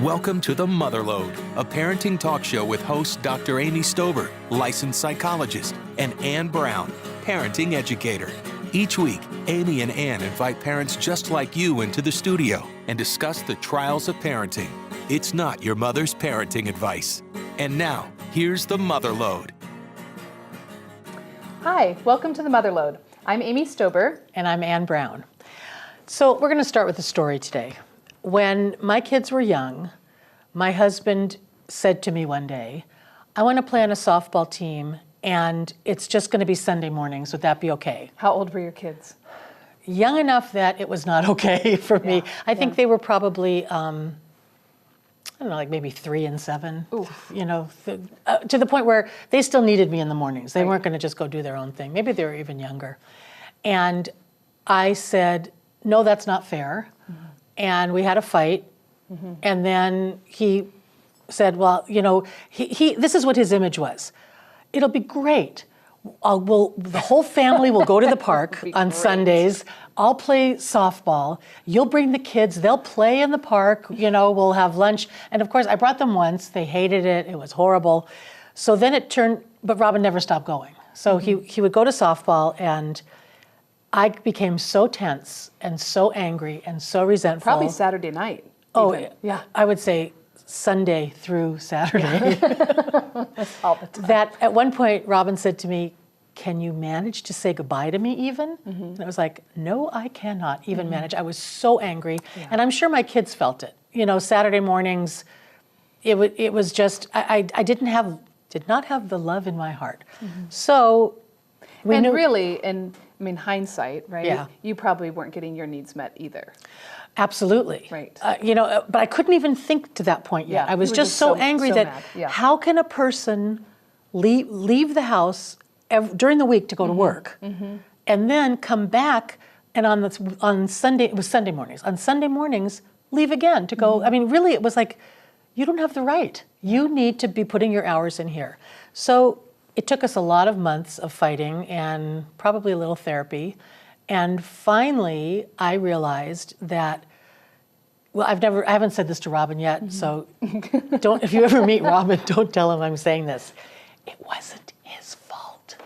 Welcome to the Motherload, a parenting talk show with host Dr. Amy Stober, licensed psychologist, and Ann Brown, parenting educator. Each week, Amy and Ann invite parents just like you into the studio and discuss the trials of parenting. It's not your mother's parenting advice. And now, here's the Motherload. Hi, welcome to the Motherload. I'm Amy Stober. And I'm Ann Brown. So we're going to start with a story today. When my kids were young, my husband said to me one day, I want to play on a softball team and it's just going to be Sunday mornings. Would that be okay? How old were your kids? Young enough that it was not okay for me. I think they were probably, I don't know, like maybe 3 and 7. Oof. You know, to the point where they still needed me in the mornings. They weren't going to just go do their own thing. Maybe they were even younger. And I said, no, that's not fair. Mm-hmm. And we had a fight. Mm-hmm. And then he said, well, you know, this is what his image was. It'll be great. The whole family will go to the park on Sundays. I'll play softball. You'll bring the kids. They'll play in the park. You know, we'll have lunch. And of course, I brought them once. They hated it. It was horrible. So then it turned, but Robin never stopped going. So he would go to softball, and I became so tense and so angry and so resentful. Probably Saturday night. Oh, even. yeah. I would say Sunday through Saturday. All the time. That at one point, Robin said to me, can you manage to say goodbye to me even? Mm-hmm. And I was like, no, I cannot even manage. I was so angry. Yeah. And I'm sure my kids felt it. You know, Saturday mornings, it was just, I did not have the love in my heart. Mm-hmm. So we knew. Really, I mean, hindsight, right? Yeah. You probably weren't getting your needs met either. Absolutely. Right. You know, but I couldn't even think to that point yet. Yeah. I was You were just so angry that mad. Yeah. How how can a person leave the house during the week to go to work and then come back and on Sunday, it was Sunday mornings, on Sunday mornings, leave again to go. I mean, really, it was like, you don't have the right. You need to be putting your hours in here. So it took us a lot of months of fighting and probably a little therapy. And finally, I realized that, well, I haven't said this to Robin yet, so if you ever meet Robin, don't tell him I'm saying this. It wasn't his fault.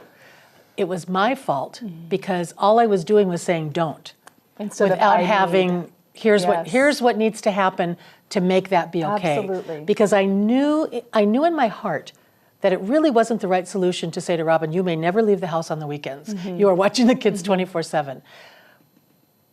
It was my fault because all I was doing was saying don't. Instead without of having, here's what needs to happen to make that be okay. Absolutely. Because I knew in my heart that it really wasn't the right solution to say to Robin, you may never leave the house on the weekends. You are watching the kids 24/7.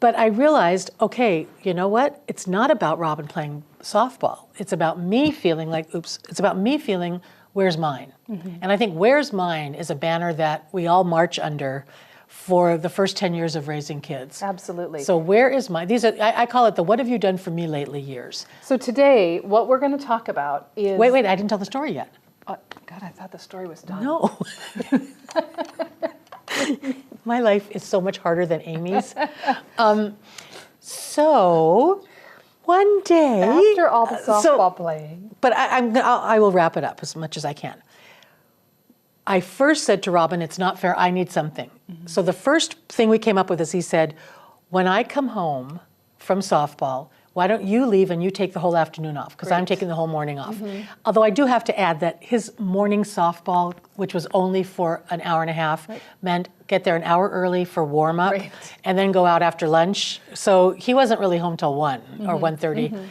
But I realized, okay, you know what? It's not about Robin playing softball. It's about me feeling like, it's about me feeling, where's mine? And I think where's mine is a banner that we all march under for the first 10 years of raising kids. Absolutely. So where is mine? These are, I call it the what have you done for me lately years. So today, what we're going to talk about is... Wait, I didn't tell the story yet. God, I thought the story was done. No. My life is so much harder than Amy's. So one day, After all the softball playing. But I will wrap it up as much as I can. I first said to Robin, it's not fair, I need something. So the first thing we came up with is he said, when I come home from softball, why don't you leave and you take the whole afternoon off? Because I'm taking the whole morning off. Although I do have to add that his morning softball, which was only for an hour and a half, meant get there an hour early for warm up and then go out after lunch. So he wasn't really home till 1 or 1:30.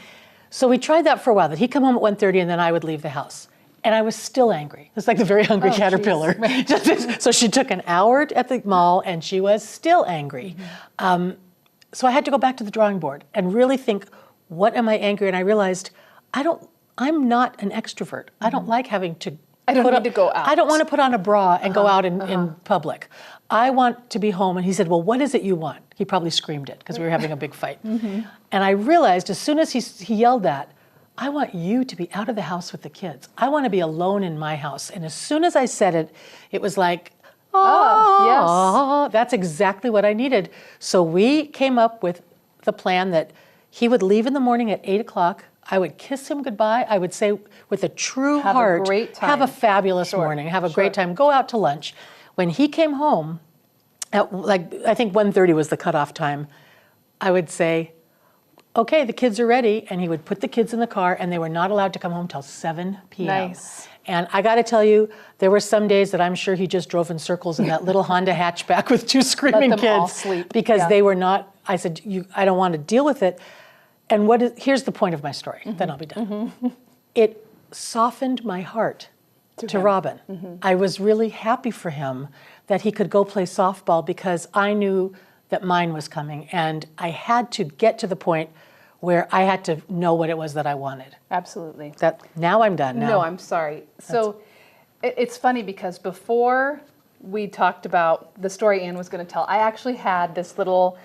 So we tried that for a while, that he'd come home at 1:30 and then I would leave the house. And I was still angry. It's like the very hungry caterpillar. So she took an hour at the mall and she was still angry. So I had to go back to the drawing board and really think, what am I angry? And I realized, I'm not an extrovert. I don't like having to I don't need to go out. I don't want to put on a bra and go out in public. I want to be home. And he said, well, what is it you want? He probably screamed it because we were having a big fight. And I realized as soon as he yelled that, I want you to be out of the house with the kids. I want to be alone in my house. And as soon as I said it, it was like, yes. That's exactly what I needed. So we came up with the plan that he would leave in the morning at 8 o'clock. I would kiss him goodbye. I would say with a true heart, have a great time. Have a fabulous morning, have a great time, go out to lunch. When he came home, at I think 1:30 was the cutoff time, I would say, okay, the kids are ready. And he would put the kids in the car, and they were not allowed to come home till 7 p.m. Nice. And I got to tell you, there were some days that I'm sure he just drove in circles in that little Honda hatchback with 2 screaming Let them kids. all sleep. Because they were not, I said, I don't want to deal with it. And here's the point of my story, then I'll be done. It softened my heart to Robin. I was really happy for him that he could go play softball because I knew that mine was coming, and I had to get to the point where I had to know what it was that I wanted. Absolutely. Now I'm done. No, I'm sorry. So it's funny because before we talked about the story Anne was going to tell, I actually had this little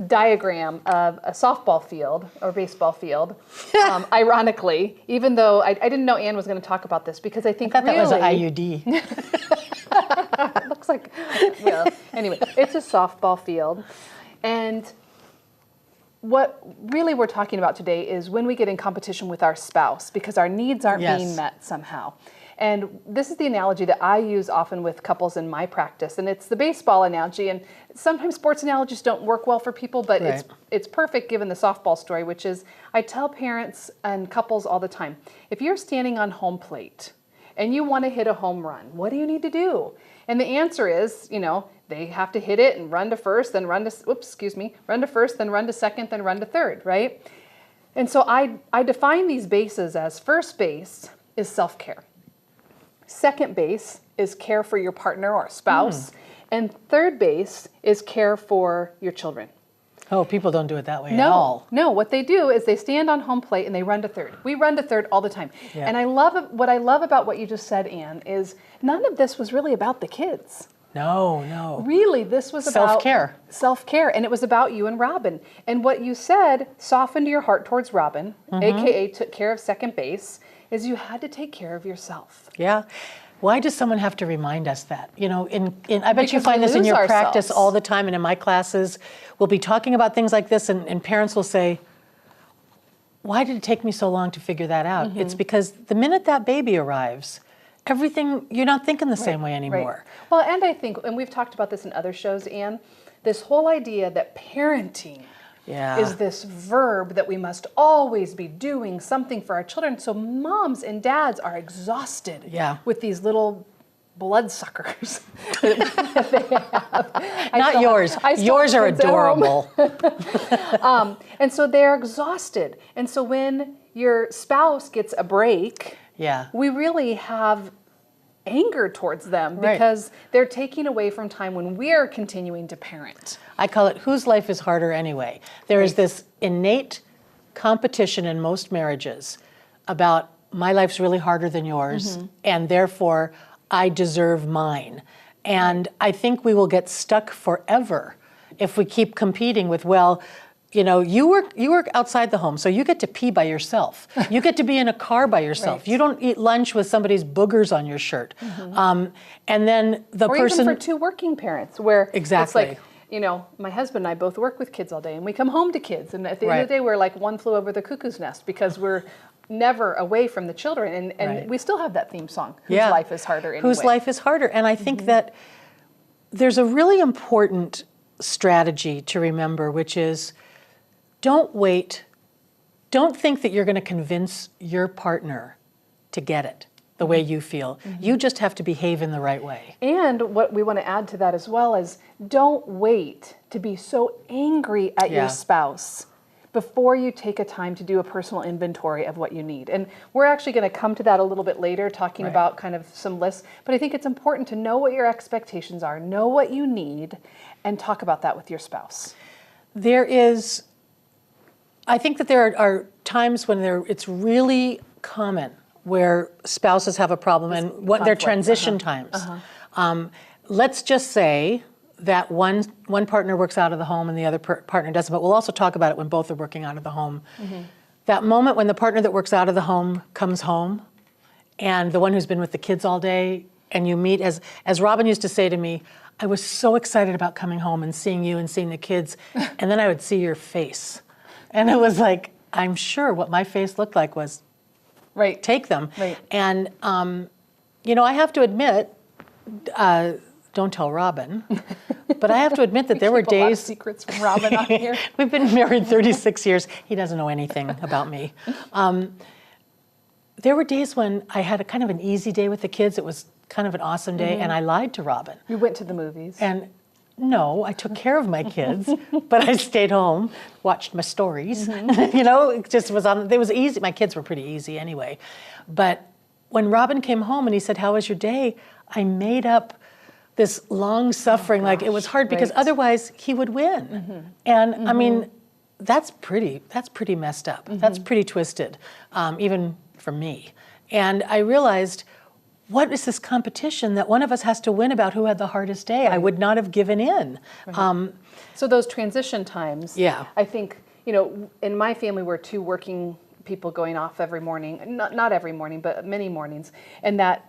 diagram of a softball field or baseball field, ironically, even though I didn't know Anne was going to talk about this because I think I thought really, that was an IUD. it looks like, well, anyway, it's a softball field. And what really we're talking about today is when we get in competition with our spouse because our needs aren't being met somehow. And this is the analogy that I use often with couples in my practice. And it's the baseball analogy. And sometimes sports analogies don't work well for people, but it's perfect given the softball story, which is I tell parents and couples all the time, if you're standing on home plate and you want to hit a home run, what do you need to do? And the answer is, they have to hit it and run to first, then run to first, then run to second, then run to third, right? And so I define these bases as first base is self-care. Second base is care for your partner or spouse. And third base is care for your children. Oh, people don't do it that way at all. No, what they do is they stand on home plate and they run to third. We run to third all the time. Yeah. And what I love about what you just said, Anne, is none of this was really about the kids. No. Really, this was about self-care. Self-care, and it was about you and Robin. And what you said softened your heart towards Robin, aka took care of second base, is you had to take care of yourself. Yeah. Why does someone have to remind us that? I bet you Because find we this in lose your practice ourselves. all the time, and in my classes, we'll be talking about things like this, and parents will say, why did it take me so long to figure that out? It's because the minute that baby arrives, everything, you're not thinking the same way anymore. Right. Well, and I think, and we've talked about this in other shows, Anne, this whole idea that parenting is this verb that we must always be doing something for our children. So moms and dads are exhausted with these little bloodsuckers that they have. Not yours. Yours are adorable. And so they're exhausted. And so when your spouse gets a break, we really have anger towards them because they're taking away from time when we're continuing to parent. I call it whose life is harder anyway. There is this innate competition in most marriages about my life's really harder than yours, and therefore I deserve mine. And I think we will get stuck forever if we keep competing with, you work outside the home, so you get to pee by yourself. You get to be in a car by yourself. You don't eat lunch with somebody's boogers on your shirt. And then the person... Or even for two working parents, where it's like, my husband and I both work with kids all day, and we come home to kids, and at the end of the day, we're like one flew over the cuckoo's nest because we're never away from the children, and we still have that theme song, Whose Life is Harder Anyway. Whose life is harder. And I think that there's a really important strategy to remember, which is don't wait. Don't think that you're going to convince your partner to get it the way you feel. You just have to behave in the right way. And what we want to add to that as well is don't wait to be so angry at your spouse before you take a time to do a personal inventory of what you need. And we're actually going to come to that a little bit later, talking about kind of some lists. But I think it's important to know what your expectations are, know what you need, and talk about that with your spouse. I think that there are times when it's really common where spouses have a problem and what their transition times. Let's just say that one partner works out of the home and the other partner doesn't, but we'll also talk about it when both are working out of the home. That moment when the partner that works out of the home comes home and the one who's been with the kids all day, and you meet, as Robin used to say to me, I was so excited about coming home and seeing you and seeing the kids, and then I would see your face. And it was like, I'm sure what my face looked like was, take them. And, I have to admit, don't tell Robin, But I have to admit that there were Keep a lot of days. secrets from Robin on here. We've been married 36 years. He doesn't know anything about me. There were days when I had a kind of an easy day with the kids. It was kind of an awesome day, and I lied to Robin. We went to the movies. And no, I took care of my kids, but I stayed home, watched my stories. You know, it just was on. It was easy. My kids were pretty easy anyway. But when Robin came home and he said, "How was your day?" I made up this long suffering, like it was hard because otherwise he would win. And I mean, that's pretty messed up. That's pretty twisted, even for me. And I realized, what is this competition that one of us has to win about who had the hardest day? I would not have given in. So those transition times, I think, you know, in my family, we're two working people going off every morning, not every morning, but many mornings. And that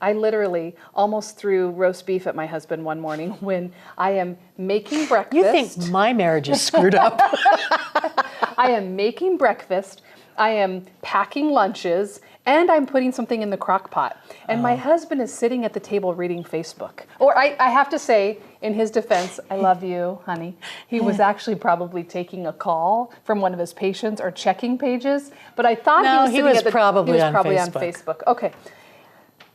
I literally almost threw roast beef at my husband one morning when I am making breakfast. You think my marriage is screwed up? I am making breakfast, I am packing lunches, and I'm putting something in the crock pot. And my husband is sitting at the table reading Facebook. Or I have to say, in his defense, I love you, honey. He was actually probably taking a call from one of his patients or checking pages. But I thought he was probably on Facebook. Okay.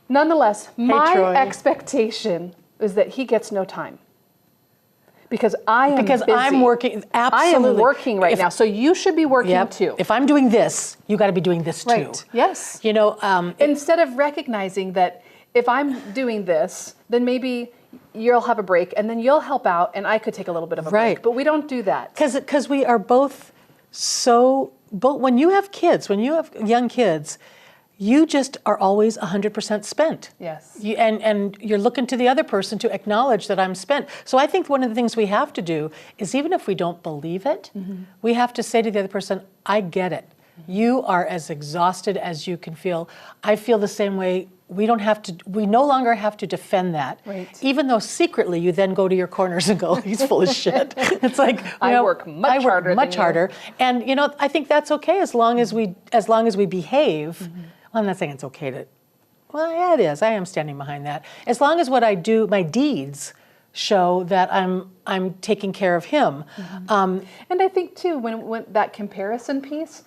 Nonetheless, my expectation is that he gets no time. Because I'm working, absolutely. I am working right now, so you should be working too. If I'm doing this, you got to be doing this too. Yes. You know, instead of recognizing that if I'm doing this, then maybe you'll have a break, and then you'll help out, and I could take a little bit of a break. But we don't do that. Because we are both when you have kids, when you have young kids, you just are always 100% spent. Yes. And you're looking to the other person to acknowledge that I'm spent. So I think one of the things we have to do is, even if we don't believe it, we have to say to the other person, I get it. You are as exhausted as you can feel. I feel the same way. We no longer have to defend that. Right. Even though secretly you then go to your corners and go, he's full of shit. It's like, I work much harder. And you know, I think that's okay as long as we behave. Well, I'm not saying it's okay to, well, yeah, it is. I am standing behind that. As long as what I do, my deeds, show that I'm taking care of him. And I think too, when that comparison piece,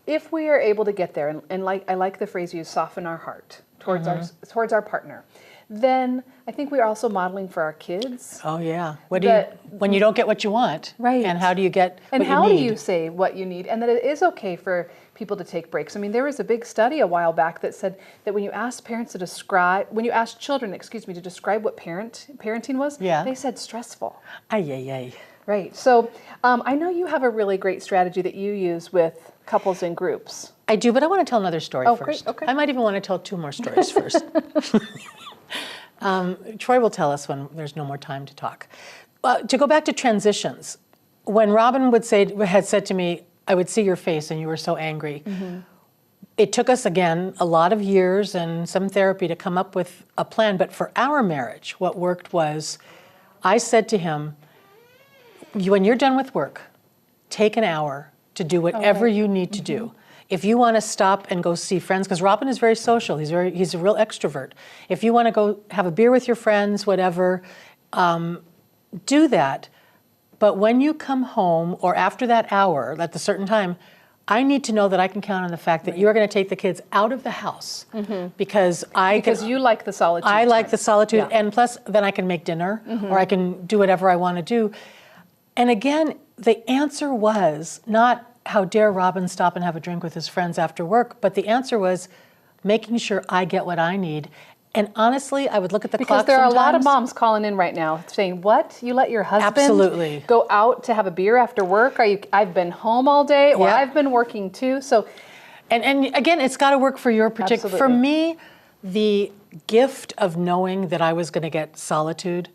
if we are able to get there, and I like the phrase you use, soften our heart towards our partner, then I think we're also modeling for our kids. Oh yeah. When you don't get what you want, right? And how do you get what you need? And how do you say what you need? And that it is okay for people to take breaks. I mean, there was a big study a while back that said that when you ask children to describe what parenting was, they said stressful. Ay. Right. So I know you have a really great strategy that you use with couples and groups. I do, but I want to tell another story first. Great. Okay. I might even want to tell 2 more stories first. Troy will tell us when there's no more time to talk. To go back to transitions, when Robin had said to me, I would see your face and you were so angry. It took us, again, a lot of years and some therapy to come up with a plan. But for our marriage, what worked was, I said to him, when you're done with work, take an hour to do whatever you need to do. If you want to stop and go see friends, because Robin is very social, he's a real extrovert. If you want to go have a beer with your friends, whatever, do that. But when you come home, or after that hour, at a certain time, I need to know that I can count on the fact that you're going to take the kids out of the house because you like the solitude. I like the solitude, and plus then I can make dinner or I can do whatever I want to do. And again, the answer was not how dare Robin stop and have a drink with his friends after work, but the answer was making sure I get what I need. And honestly, I would look at the clock sometimes. Because there are a lot of moms calling in right now saying, what? You let your husband go out to have a beer after work? I've been home all day, or I've been working too. So, and again, it's got to work for your particular. For me, the gift of knowing that I was going to get solitude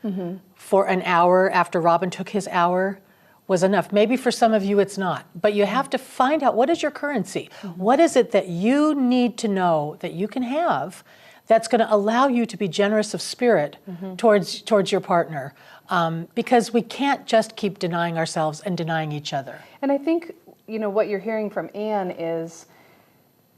for an hour after Robin took his hour was enough. Maybe for some of you it's not, but you have to find out, what is your currency? What is it that you need to know that you can have that's going to allow you to be generous of spirit towards your partner, because we can't just keep denying ourselves and denying each other. And I think, what you're hearing from Anne is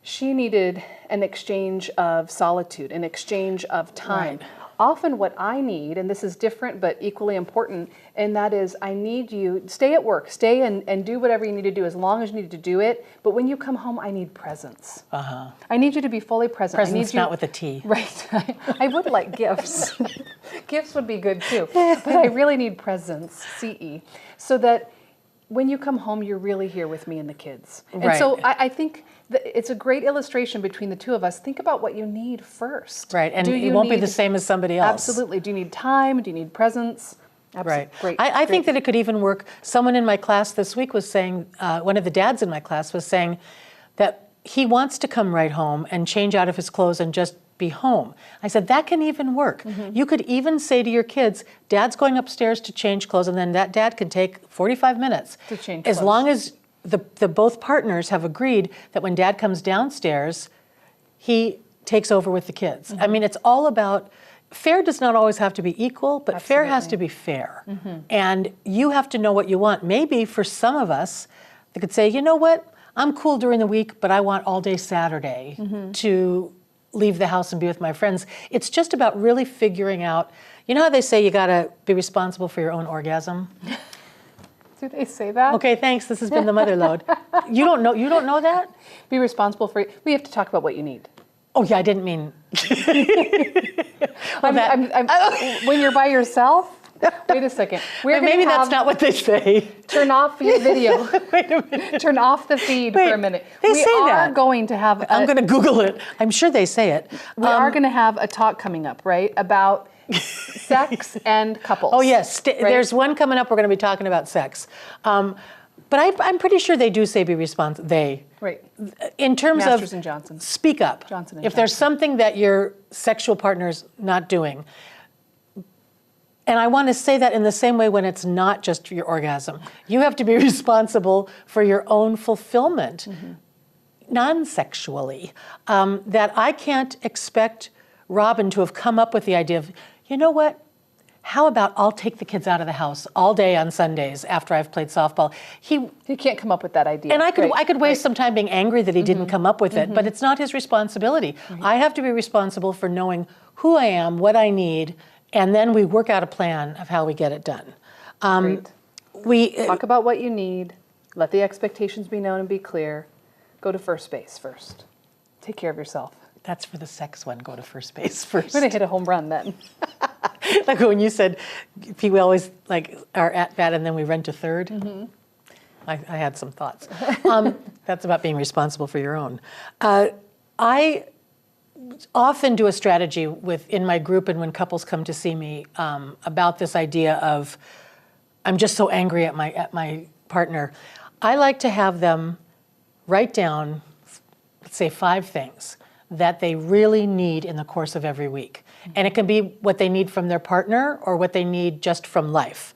she needed an exchange of solitude, an exchange of time. often what I need, and this is different but equally important, and that is I need you, stay at work, stay and do whatever you need to do as long as you need to do it, but when you come home, I need presence. I need you to be fully present. Presence, I need you, not with a T. Right. I would like gifts. Gifts would be good too, but I really need presence, CE, so that when you come home, you're really here with me and the kids. And Right. so I think it's a great illustration between the two of us. Think about what you need first. Right, and Do it you won't be need- the same as somebody else. Absolutely. Do you need time? Do you need presence? Right. Great. I think great. that it could even work. Someone in my class this week was saying, one of the dads in my class was saying that he wants to come right home and change out of his clothes and just be home. I said, that can even work. You could even say to your kids, Dad's going upstairs to change clothes, and then that dad can take 45 minutes. To change as clothes. long as the both partners have agreed that when Dad comes downstairs, he takes over with the kids. I mean, it's all about, fair does not always have to be equal, but fair has to be fair. And you have to know what you want. Maybe for some of us, they could say, you know what, I'm cool during the week, but I want all day Saturday to leave the house and be with my friends. It's just about really figuring out, you know how they say you gotta be responsible for your own orgasm? Do they say that? Okay, thanks, this has been the Motherload. You don't know that? Be responsible for. We have to talk about what you need. Oh yeah, I didn't mean. When you're by yourself. Wait a second. Maybe that's not what they say. Turn off your video. Wait a minute. Turn off the feed for a minute. They we say are that. going to have. I'm going to Google it. I'm sure they say it. We are going to have a talk coming up, right, about sex and couples. Oh yes, right? there's one coming up. We're going to be talking about sex, but I'm pretty sure they do say be responsible. They. Right. In terms Masters of and Johnson. Speak up. Johnson and if there's Johnson. something that your sexual partner's not doing. And I want to say that in the same way when it's not just your orgasm. You have to be responsible for your own fulfillment, non-sexually. That I can't expect Robin to have come up with the idea of, you know what? How about I'll take the kids out of the house all day on Sundays after I've played softball. He can't come up with that idea. And I could Right. waste some time being angry that he didn't come up with it, but it's not his responsibility. I have to be responsible for knowing who I am, what I need, and then we work out a plan of how we get it done. Great. We Talk about what you need. Let the expectations be known and be clear. Go to first base first. Take care of yourself. That's for the sex one. Go to first base first. I'm going to hit a home run then. Like when you said, we always like are at bat and then we run to third. I had some thoughts. That's about being responsible for your own. I often do a strategy in my group and when couples come to see me about this idea of, I'm just so angry at my partner. I like to have them write down, let's say 5 things that they really need in the course of every week. And it can be what they need from their partner or what they need just from life.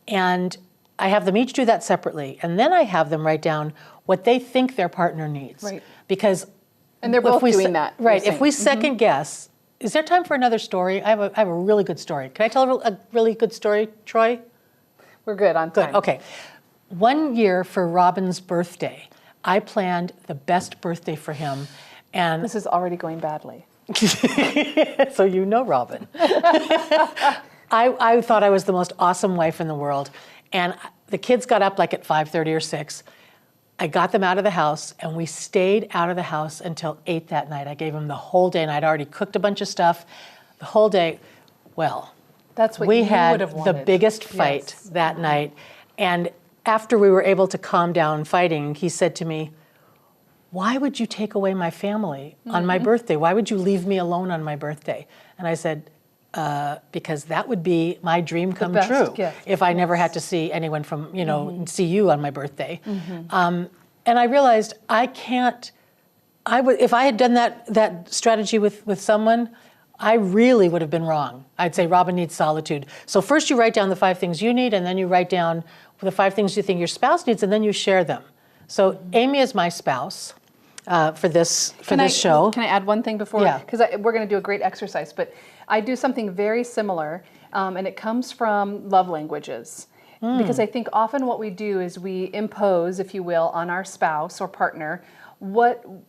And I have them each do that separately. And then I have them write down what they think their partner needs. Right. Because And they're both doing that. Right. you're If we saying. second guess, is there time for another story? I have a really good story. Can I tell a really good story, Troy? We're good on time. Good. Okay. One year for Robin's birthday, I planned the best birthday for him. And This is already going badly. so you know Robin. I thought I was the most awesome wife in the world. And the kids got up like at 5:30 or 6. I got them out of the house, and we stayed out of the house until 8 that night. I gave them the whole day, and I'd already cooked a bunch of stuff. The whole day. Well, That's what we you had would have the wanted. biggest fight Yes. that night. And after we were able to calm down fighting, he said to me, why would you take away my family on my birthday? Why would you leave me alone on my birthday? And I said, because that would be my dream come best true gift. if I never had to see anyone from, see you on my birthday. And I realized I can't, if I had done that strategy with someone, I really would have been wrong. I'd say Robin needs solitude. So first you write down the 5 things you need, and then you write down the 5 things you think your spouse needs, and then you share them. So Amy is my spouse for this show. Can I add one thing before? Yeah. Because we're going to do a great exercise, but I do something very similar, and it comes from love languages. Because I think often what we do is we impose, if you will, on our spouse or partner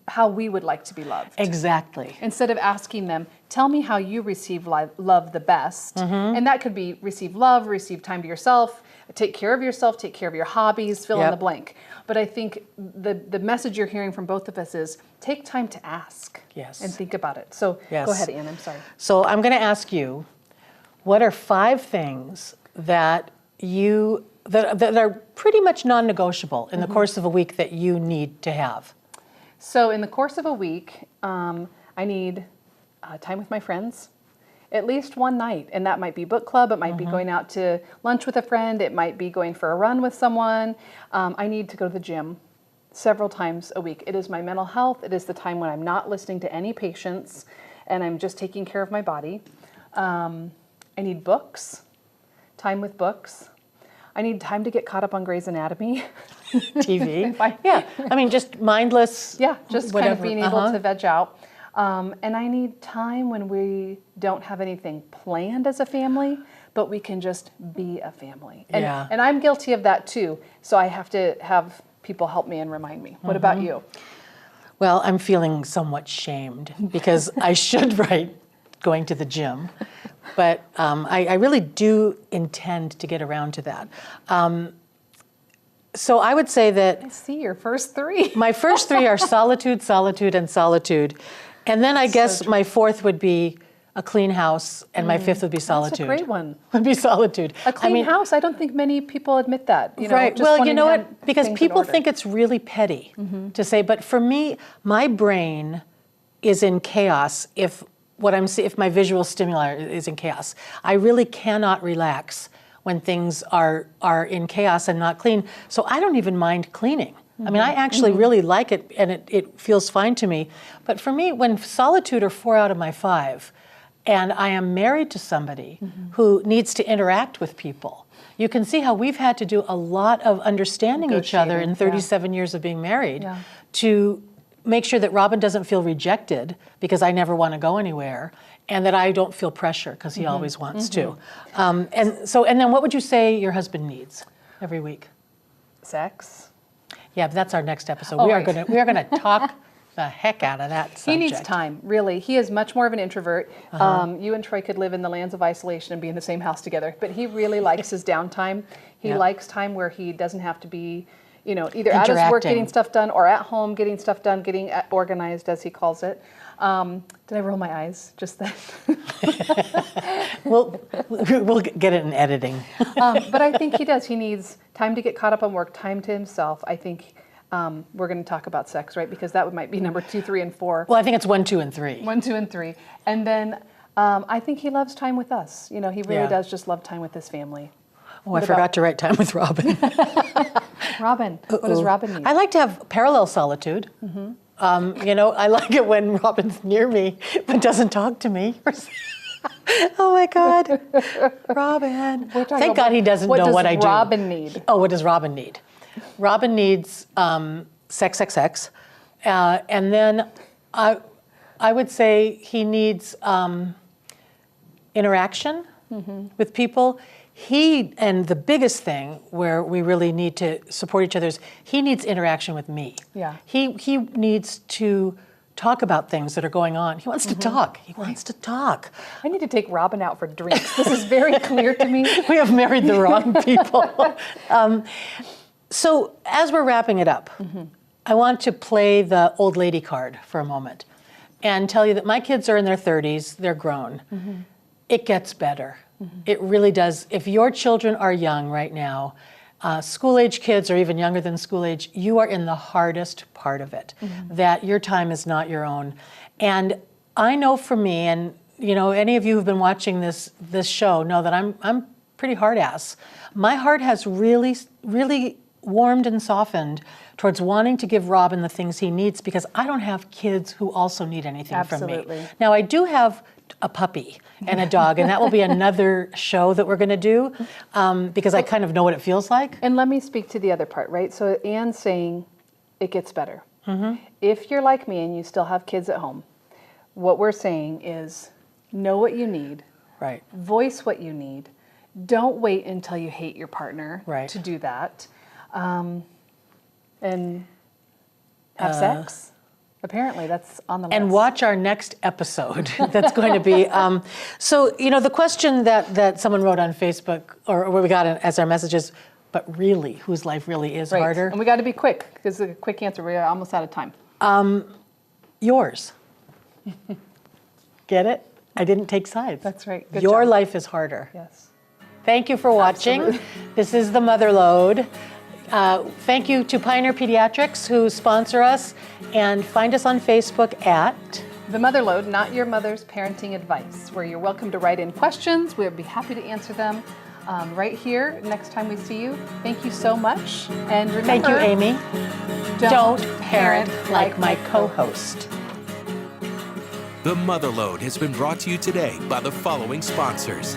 how we would like to be loved. Exactly. Instead of asking them, tell me how you receive love the best. And that could be receive love, receive time to yourself, take care of yourself, take care of your hobbies, fill in the blank. But I think the message you're hearing from both of us is take time to ask and think about it. So go ahead, Ann, I'm sorry. So I'm going to ask you, what are 5 things that that are pretty much non-negotiable in the course of a week that you need to have? So in the course of a week, I need time with my friends, at least one night. And that might be book club, it might be going out to lunch with a friend, it might be going for a run with someone. I need to go to the gym several times a week. It is my mental health. It is the time when I'm not listening to any patients and I'm just taking care of my body. I need books, time with books. I need time to get caught up on Grey's Anatomy. TV. I mean, just mindless. Yeah, just whatever. kind of being able to veg out. And I need time when we don't have anything planned as a family, but we can just be a family. And I'm guilty of that too. So I have to have people help me and remind me. What about you? Well, I'm feeling somewhat shamed because I should write going to the gym, but I really do intend to get around to that. So I would say that I see your first 3. my first 3 are solitude, solitude, and solitude. And then I guess my 4th would be a clean house, and my 5th would be solitude. That's a great one. Would be solitude. A clean house, I don't think many people admit that. You know, Right. just Well, you wanting know to what? have Because things in people order. think it's really petty to say, but for me, my brain is in chaos if my visual stimuli is in chaos. I really cannot relax when things are in chaos and not clean. So I don't even mind cleaning. I mean, I actually really like it, and it feels fine to me. But for me, when solitude are 4 out of my 5, and I am married to somebody who needs to interact with people, you can see how we've had to do a lot of understanding each other in 37 years of being married to make sure that Robin doesn't feel rejected because I never want to go anywhere, and that I don't feel pressure because he always wants to. And then what would you say your husband needs every week? Sex. Yeah, but that's our next episode. We are going to talk the heck out of that subject. He needs time, really. He is much more of an introvert. You and Troy could live in the lands of isolation and be in the same house together, but he really likes his downtime. He likes time where he doesn't have to be, either at his work getting stuff done or at home getting stuff done, getting organized, as he calls it. Did I roll my eyes just then? We'll get it in editing. But I think he does. He needs time to get caught up on work, time to himself. I think we're going to talk about sex, right? Because that might be number 2, 3, and 4. Well, I think it's 1, 2, and 3. 1, 2, and 3. And then I think he loves time with us. He really does just love time with his family. Oh, I forgot to write time with Robin. Robin, what does Robin need? I like to have parallel solitude. I like it when Robin's near me but doesn't talk to me. Oh my God, Robin. Thank God he doesn't know what I do. What does Robin need? Oh, what does Robin need? Robin needs sex. And then I would say he needs interaction with people. And the biggest thing where we really need to support each other is he needs interaction with me. Yeah. He needs to talk about things that are going on. He wants to talk. He wants to talk. I need to take Robin out for drinks. This is very clear to me. We have married the wrong people. So as we're wrapping it up, I want to play the old lady card for a moment and tell you that my kids are in their 30s. They're grown. It gets better. It really does. If your children are young right now, school-age kids or even younger than school-age, you are in the hardest part of it, that your time is not your own. And I know for me, and any of you who've been watching this show know that I'm pretty hard-ass. My heart has really, really warmed and softened towards wanting to give Robin the things he needs because I don't have kids who also need anything from me. Now, I do have a puppy and a dog, and that will be another show that we're going to do because I kind of know what it feels like. And let me speak to the other part, right? So Anne's saying it gets better. If you're like me and you still have kids at home, what we're saying is know what you need, Right. voice what you need. Don't wait until you hate your partner to do that. And Have sex? Apparently, that's on the list. And watch our next episode. That's going to be. So, the question that someone wrote on Facebook, or where we got it as our messages, but really, whose life really is harder? And we got to be quick, because a quick answer, we're almost out of time. Yours. Get it? I didn't take sides. That's right. Good Your job. life is harder. Yes. Thank you for watching. Absolutely. This is the Motherload. Thank you to Pioneer Pediatrics who sponsor us, and find us on Facebook at The Motherload, Not Your Mother's Parenting Advice, where you're welcome to write in questions. We'll be happy to answer them right here next time we see you. Thank you so much. And remember, Thank you, Amy. Don't parent like my co-host. The Motherload has been brought to you today by the following sponsors: